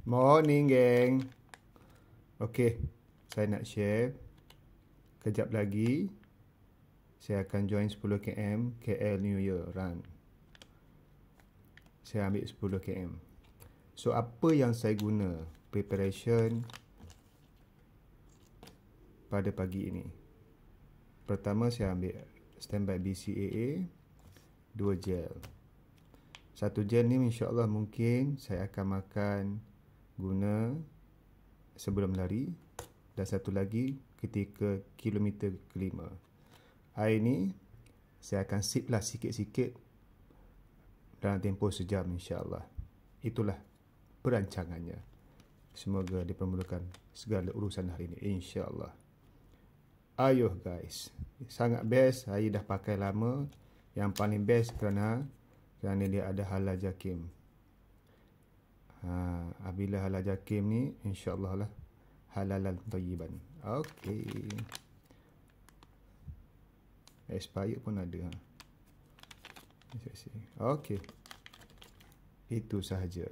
Morning, geng. Okey, saya nak share. Kejap lagi, saya akan join 10 km KL New Year Run. Saya ambil 10 km. So, apa yang saya guna preparation pada pagi ini? Pertama, saya ambil standby BCAA 2 gel. Satu gel ni insyaAllah mungkin saya akan makan guna sebelum lari, dan satu lagi ketika kilometer kelima. Air ni saya akan sip lah sikit-sikit dalam tempoh sejam insyaAllah. Itulah perancangannya. Semoga dipermudahkan segala urusan hari ini insyaAllah. Ayuh guys, sangat best. Saya dah pakai lama. Yang paling best kerana dia ada halal jakim. Apabila halal jakim ni insyaAllah lah halalan tayyiban. Okey, expired pun ada. Okey, itu sahaja.